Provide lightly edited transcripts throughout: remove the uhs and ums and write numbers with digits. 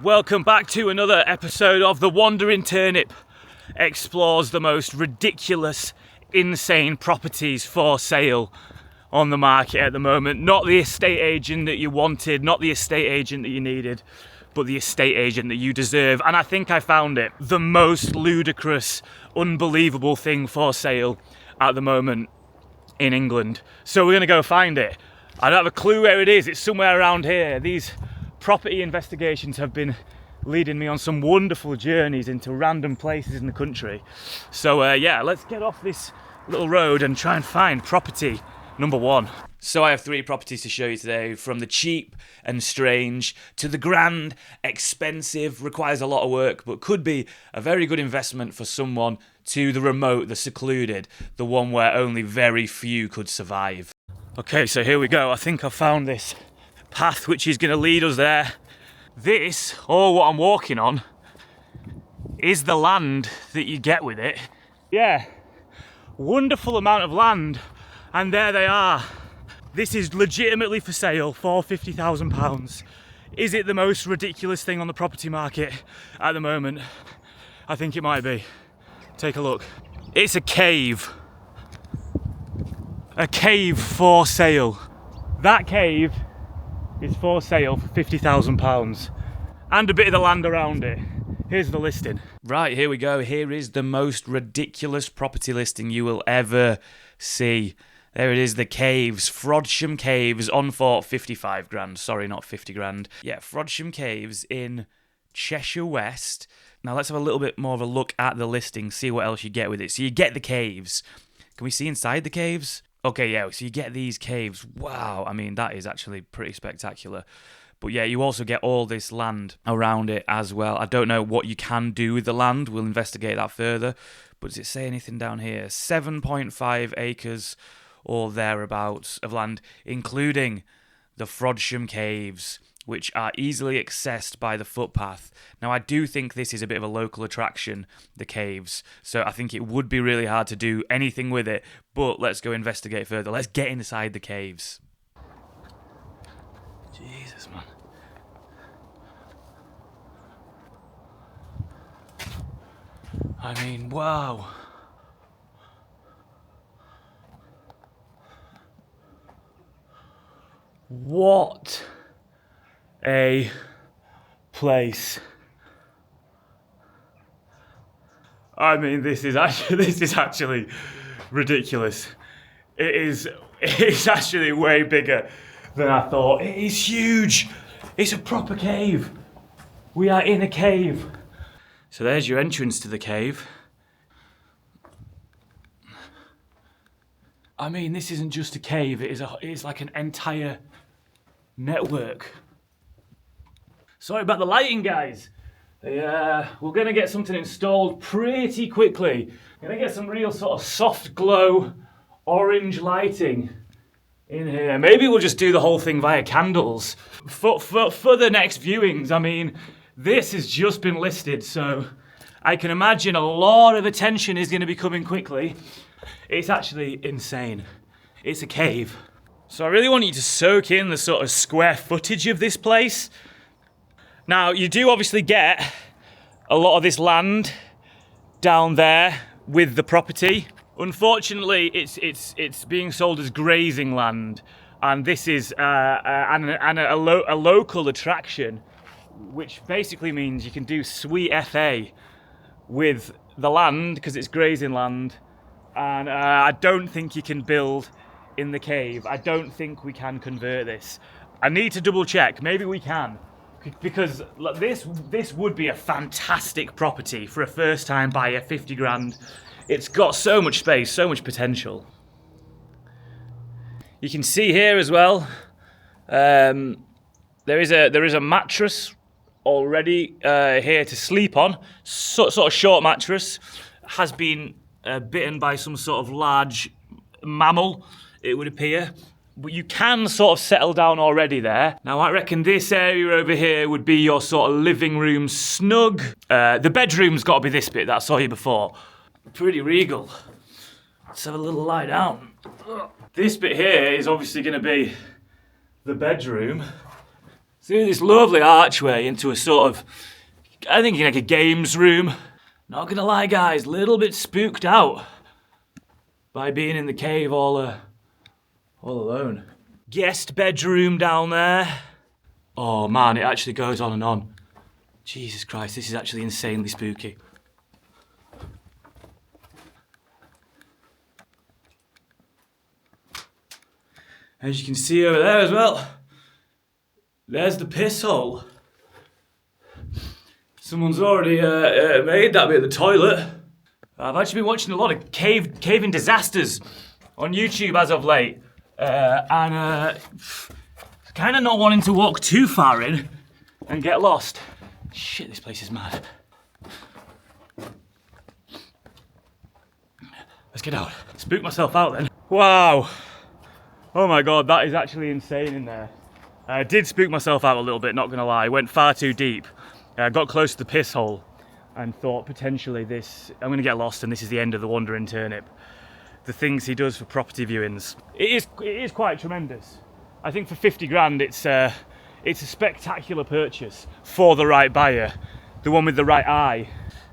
Welcome back to another episode of The Wandering Turnip explores the most ridiculous, insane properties for sale on the market at the moment. Not the estate agent that you wanted, not the estate agent that you needed, but the estate agent that you deserve. And I think I found it. The most ludicrous, unbelievable thing for sale at the moment in England. So we're gonna go find it. I don't have a clue where it is. It's somewhere around here. These property investigations have been leading me on some wonderful journeys into random places in the country. So yeah, let's get off this little road and try and find property number one. So I have three properties to show you today, from the cheap and strange to the grand, expensive, requires a lot of work, but could be a very good investment for someone, to the remote, the secluded, the one where only very few could survive. Okay, so here we go. I think I found this path which is going to lead us there. This, or what I'm walking on, is the land that you get with it. Yeah, wonderful amount of land, and there they are. This is legitimately for sale for £50,000. Is it the most ridiculous thing on the property market at the moment? I think it might be. Take a look. It's a cave. A cave for sale. That cave is for sale for £50,000 and a bit of the land around it. Here's the listing. Right, here we go. Here is the most ridiculous property listing you will ever see. There it is, the Caves, Frodsham Caves, on for 55 grand. Sorry, not 50 grand. Yeah, Frodsham Caves in Cheshire West. Now let's have a little bit more of a look at the listing, see what else you get with it. So you get the caves. Can we see inside the caves? Okay, yeah, so you get these caves. Wow, I mean, that is actually pretty spectacular. But yeah, you also get all this land around it as well. I don't know what you can do with the land. We'll investigate that further. But does it say anything down here? 7.5 acres or thereabouts of land, including the Frodsham Caves, which are easily accessed by the footpath. Now, I do think this is a bit of a local attraction, the caves, so I think it would be really hard to do anything with it, but let's go investigate further. Let's get inside the caves. Jesus, man. I mean, wow. What a place. I mean, this is actually ridiculous. It's actually way bigger than I thought. It is huge. It's a proper cave. We are in a cave. So there's your entrance to the cave. I mean, this isn't just a cave. It is like an entire network. Sorry about the lighting, guys. We're going to get something installed pretty quickly. Going to get some real sort of soft glow orange lighting in here. Maybe we'll just do the whole thing via candles. For the next viewings, I mean, this has just been listed, so I can imagine a lot of attention is going to be coming quickly. It's actually insane. It's a cave. So I really want you to soak in the sort of square footage of this place. Now, you do obviously get a lot of this land down there with the property. Unfortunately, it's being sold as grazing land, and this is a local attraction, which basically means you can do sweet FA with the land because it's grazing land, and I don't think you can build in the cave. I don't think we can convert this. I need to double check. Maybe we can. Because this would be a fantastic property for a first-time buyer, 50 grand. It's got so much space, so much potential. You can see here as well, there is a mattress already here to sleep on. Sort of short mattress. Has been bitten by some sort of large mammal, it would appear. But you can sort of settle down already there. Now, I reckon this area over here would be your sort of living room snug. The bedroom's got to be this bit that I saw you before. Pretty regal. Let's have a little lie down. This bit here is obviously going to be the bedroom. through this lovely archway into a sort of, I think like a games room. Not gonna lie guys, a little bit spooked out by being in the cave all alone. Guest bedroom down there. Oh man, it actually goes on and on. Jesus Christ, this is actually insanely spooky. As you can see over there as well, there's the piss hole. Someone's already made that bit of the toilet. I've actually been watching a lot of caving disasters on YouTube as of late. And kind of not wanting to walk too far in and get lost. Shit, this place is mad. Let's get out. Spook myself out then. Wow. Oh my God, that is actually insane in there. I did spook myself out a little bit, not gonna lie. Went far too deep. I got close to the piss hole and thought potentially I'm gonna get lost and this is the end of the Wandering Turnip. The things he does for property viewings. It is quite tremendous. I think for 50 grand it's a spectacular purchase for the right buyer, the one with the right eye.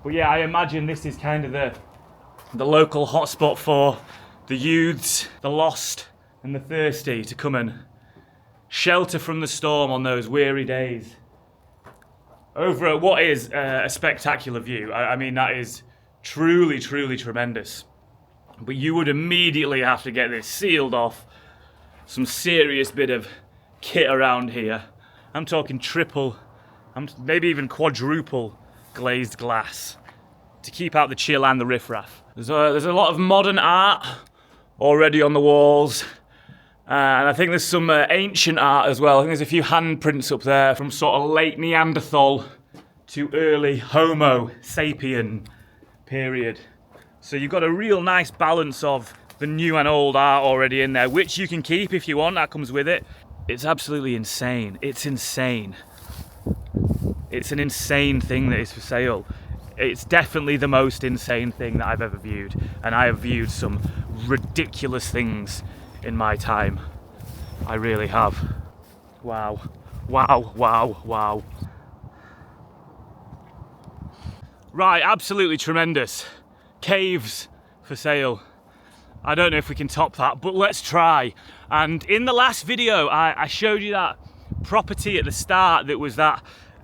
But yeah, I imagine this is kind of the local hotspot for the youths, the lost and the thirsty to come and shelter from the storm on those weary days. Over at what is a spectacular view. I mean, that is truly, truly tremendous. But you would immediately have to get this sealed off. Some serious bit of kit around here. I'm talking triple, maybe even quadruple glazed glass to keep out the chill and the riffraff. There's a lot of modern art already on the walls. And I think there's some ancient art as well. I think there's a few handprints up there from sort of late Neanderthal to early Homo sapien period. So you've got a real nice balance of the new and old art already in there, which you can keep if you want, that comes with it. It's absolutely insane. It's insane. It's an insane thing that is for sale. It's definitely the most insane thing that I've ever viewed. And I have viewed some ridiculous things in my time. I really have. Wow. Wow, wow, wow. Right, absolutely tremendous. Caves for sale. I don't know if we can top that, but let's try. And in the last video, I showed you that property at the start that was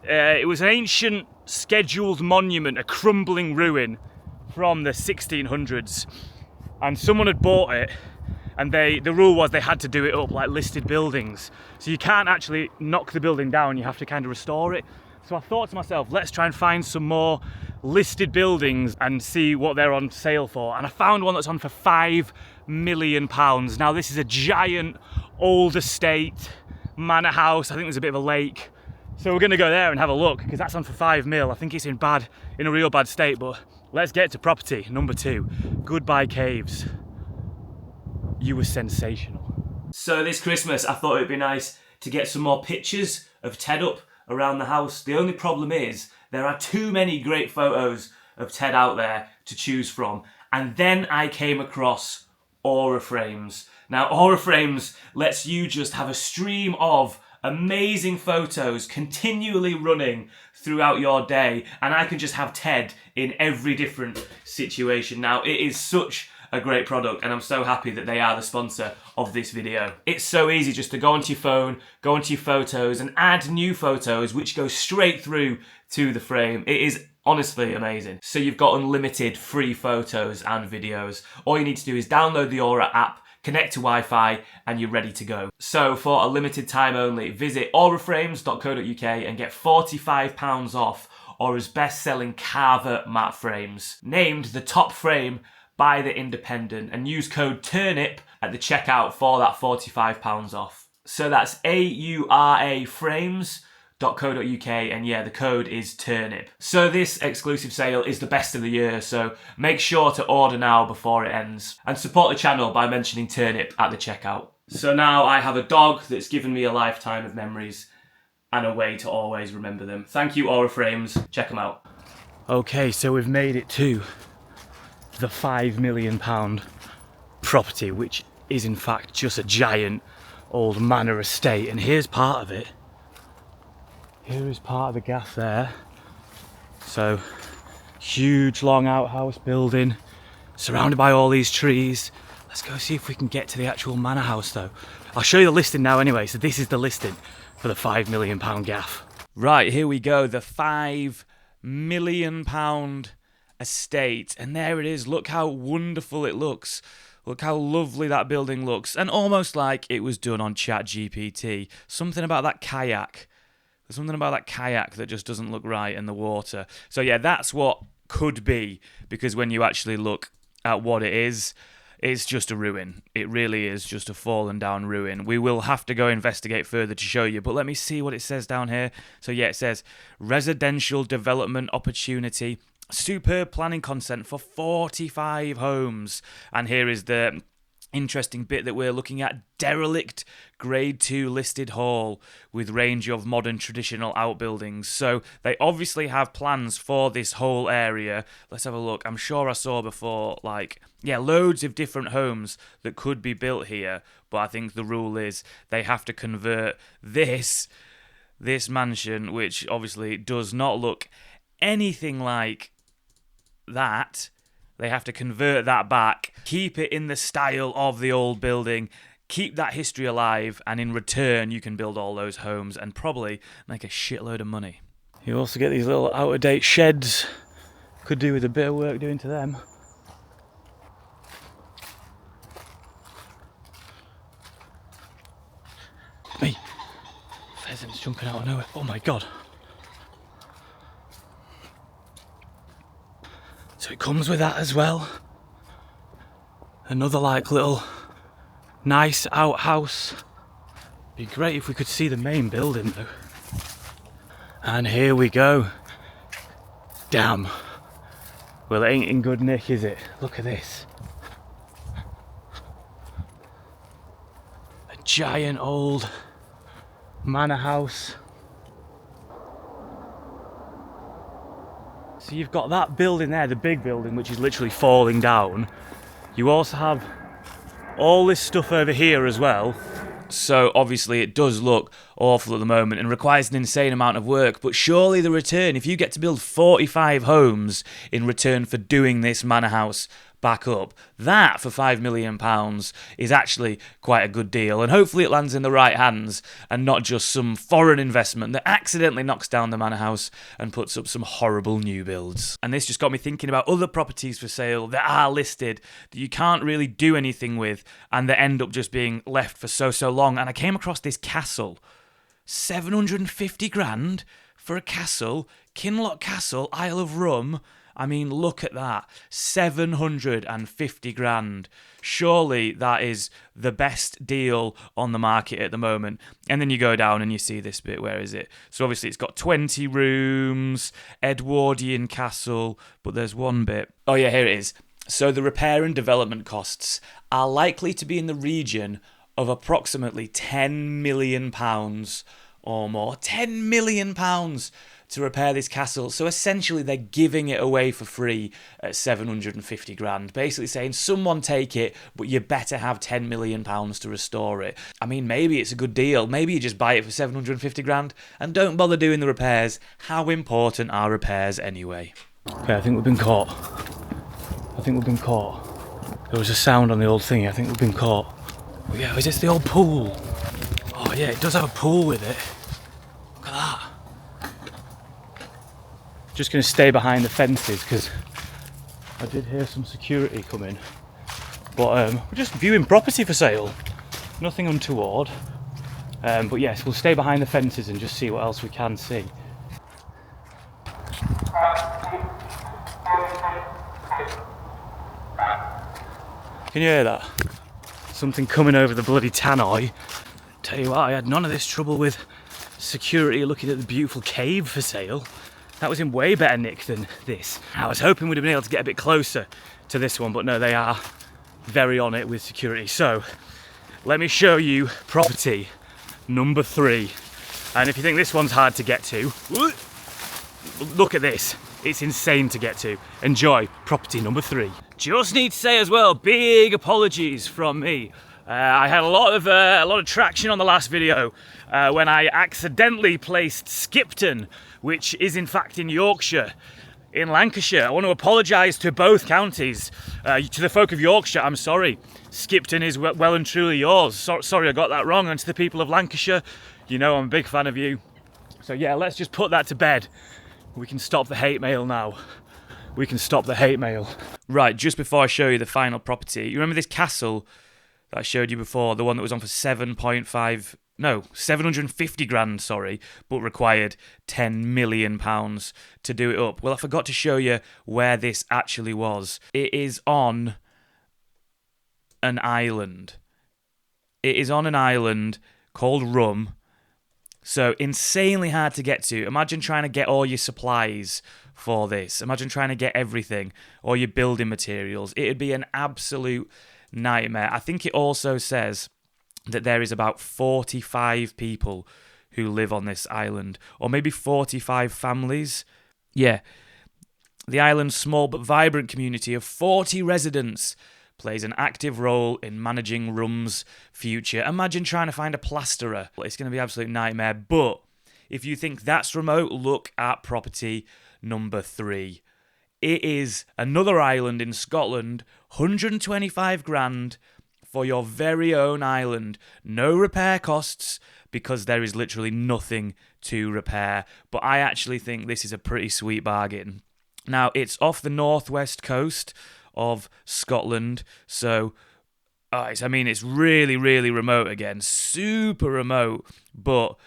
it was an ancient scheduled monument, a crumbling ruin from the 1600s. And someone had bought it. And the rule was they had to do it up like listed buildings. So you can't actually knock the building down, you have to kind of restore it. So I thought to myself, let's try and find some more listed buildings and see what they're on sale for. And I found one that's on for £5 million. Now this is a giant old estate, manor house. I think there's a bit of a lake. So we're gonna go there and have a look because that's on for 5 mil. I think it's in a real bad state, but let's get to property number 2. Goodbye Caves. You were sensational. So this Christmas, I thought it'd be nice to get some more pictures of Ted up around the house. The only problem is there are too many great photos of Ted out there to choose from. And then I came across Aura Frames. Now, Aura Frames lets you just have a stream of amazing photos continually running throughout your day. And I can just have Ted in every different situation. Now, it is such a great product and I'm so happy that they are the sponsor of this video. It's so easy just to go onto your phone, go onto your photos and add new photos which go straight through to the frame. It is honestly amazing. So you've got unlimited free photos and videos. All you need to do is download the Aura app, connect to Wi-Fi and you're ready to go. So for a limited time only, visit auraframes.co.uk and get £45 off Aura's best-selling Carver matte frames, named the top frame by The Independent, and use code TURNIP at the checkout for that £45 off. So that's auraframes.co.uk and yeah, the code is TURNIP. So this exclusive sale is the best of the year, so make sure to order now before it ends and support the channel by mentioning TURNIP at the checkout. So now I have a dog that's given me a lifetime of memories and a way to always remember them. Thank you, Aura Frames. Check them out. Okay, so we've made it to the £5 million property, which is in fact just a giant old manor estate, and here's part of it. Here is part of the gaff there. So, huge long outhouse building, surrounded by all these trees. Let's go see if we can get to the actual manor house though. I'll show you the listing now anyway, so this is the listing for the £5 million gaff. Right, here we go, the £5 million estate, and there it is. Look how wonderful it looks. Look how lovely that building looks, and almost like it was done on ChatGPT. Something about that kayak. There's something about that kayak that just doesn't look right in the water. So yeah, that's what could be, because when you actually look at what it is, it's just a ruin. It really is just a fallen down ruin. We will have to go investigate further to show you, but let me see what it says down here. So yeah, it says residential development opportunity, superb planning consent for 45 homes. And here is the interesting bit that we're looking at: derelict grade 2 listed hall with range of modern traditional outbuildings. So they obviously have plans for this whole area. Let's have a look. I'm sure I saw before, like, yeah, loads of different homes that could be built here, but I think the rule is they have to convert this mansion, which obviously does not look anything like that. They have to convert that back, keep it in the style of the old building, keep that history alive, and in return you can build all those homes and probably make a shitload of money. You also get these little out-of-date sheds. Could do with a bit of work doing to them. Me. Pheasants jumping out of nowhere. Oh my god. So it comes with that as well. Another like little nice outhouse. Be great if we could see the main building though. And here we go. Damn. Well, it ain't in good nick, is it? Look at this. A giant old manor house. So you've got that building there, the big building, which is literally falling down. You also have all this stuff over here as well. So obviously it does look awful at the moment and requires an insane amount of work, but surely the return, if you get to build 45 homes in return for doing this manor house back up, that for £5 million is actually quite a good deal, and hopefully it lands in the right hands and not just some foreign investment that accidentally knocks down the manor house and puts up some horrible new builds. And this just got me thinking about other properties for sale that are listed that you can't really do anything with and that end up just being left for so long. And I came across this castle, 750 grand for a castle, Kinloch Castle, Isle of Rum. I mean, look at that. 750 grand. Surely that is the best deal on the market at the moment. And then you go down and you see this bit. Where is it? So obviously it's got 20 rooms, Edwardian castle, but there's one bit. Oh yeah, here it is. So the repair and development costs are likely to be in the region of approximately £10 million or more. £10 million to repair this castle. So essentially they're giving it away for free at 750 grand. Basically saying, someone take it, but you better have £10 million to restore it. I mean, maybe it's a good deal. Maybe you just buy it for 750 grand and don't bother doing the repairs. How important are repairs anyway? Okay, I think we've been caught. There was a sound on the old thingy. I think we've been caught. Oh yeah, is this the old pool? Oh yeah, it does have a pool with it. Look at that. Just going to stay behind the fences because I did hear some security come in. But we're just viewing property for sale. Nothing untoward. But yes, we'll stay behind the fences and just see what else we can see. Can you hear that? Something coming over the bloody tannoy. Tell you what, I had none of this trouble with security looking at the beautiful cave for sale. That was in way better nick than this. I was hoping we'd have been able to get a bit closer to this one, but no, they are very on it with security. So, let me show you property number 3. And if you think this one's hard to get to, look at this. It's insane to get to. Enjoy property number 3. Just need to say as well, big apologies from me. I had a lot of traction on the last video when I accidentally placed Skipton, which is in fact in Yorkshire, in Lancashire. I want to apologise to both counties. To the folk of Yorkshire, I'm sorry. Skipton is well and truly yours. Sorry I got that wrong. And to the people of Lancashire, you know I'm a big fan of you. So yeah, let's just put that to bed. We can stop the hate mail now. We can stop the hate mail. Right, just before I show you the final property, you remember this castle that I showed you before, the one that was on for 750 grand, sorry, but required £10 million to do it up. Well, I forgot to show you where this actually was. It is on an island. It is on an island called Rum. So insanely hard to get to. Imagine trying to get all your supplies for this. Imagine trying to get everything, all your building materials. It'd be an absolute nightmare. I think it also says that there is about 45 people who live on this island, or maybe 45 families. Yeah, the island's small but vibrant community of 40 residents plays an active role in managing Rum's future. Imagine trying to find a plasterer. It's going to be an absolute nightmare. But if you think that's remote, look at property number 3. It is another island in Scotland, 125 grand for your very own island. No repair costs because there is literally nothing to repair. But I actually think this is a pretty sweet bargain. Now, it's off the northwest coast of Scotland, so it's really, really remote again. Super remote, but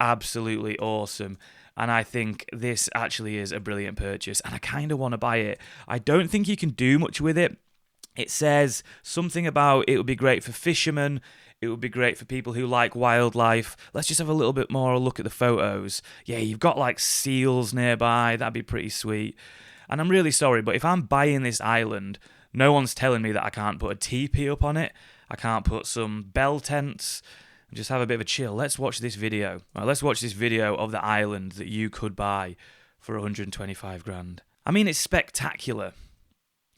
absolutely awesome. And I think this actually is a brilliant purchase, and I kind of want to buy it. I don't think you can do much with it. It says something about it would be great for fishermen, it would be great for people who like wildlife. Let's just have a little bit more look at the photos. Yeah, you've got like seals nearby, that'd be pretty sweet. And I'm really sorry, but if I'm buying this island, no one's telling me that I can't put a teepee up on it, I can't put some bell tents, just have a bit of a chill. Let's watch this video. Right, let's watch this video of the island that you could buy for 125 grand. I mean, it's spectacular.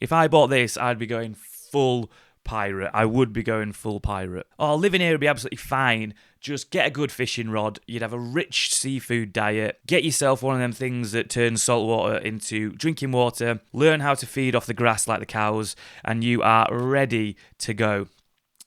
If I bought this, I'd be going full pirate. I would be going full pirate. Oh, living here would be absolutely fine. Just get a good fishing rod. You'd have a rich seafood diet. Get yourself one of them things that turns salt water into drinking water. Learn how to feed off the grass like the cows, and you are ready to go.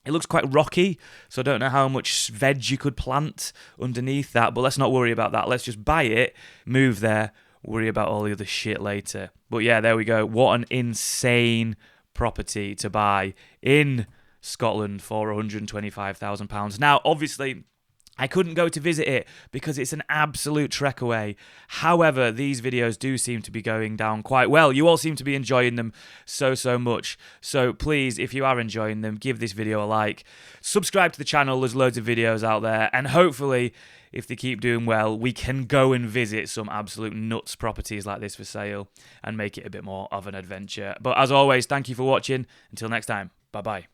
It looks quite rocky, so I don't know how much veg you could plant underneath that, but let's not worry about that. Let's just buy it, move there, worry about all the other shit later. But yeah, there we go. What an insane property to buy in Scotland for £125,000. Now, obviously, I couldn't go to visit it because it's an absolute trek away. However, these videos do seem to be going down quite well. You all seem to be enjoying them so much. So please, if you are enjoying them, give this video a like. Subscribe to the channel. There's loads of videos out there. And hopefully, if they keep doing well, we can go and visit some absolute nuts properties like this for sale and make it a bit more of an adventure. But as always, thank you for watching. Until next time, bye-bye.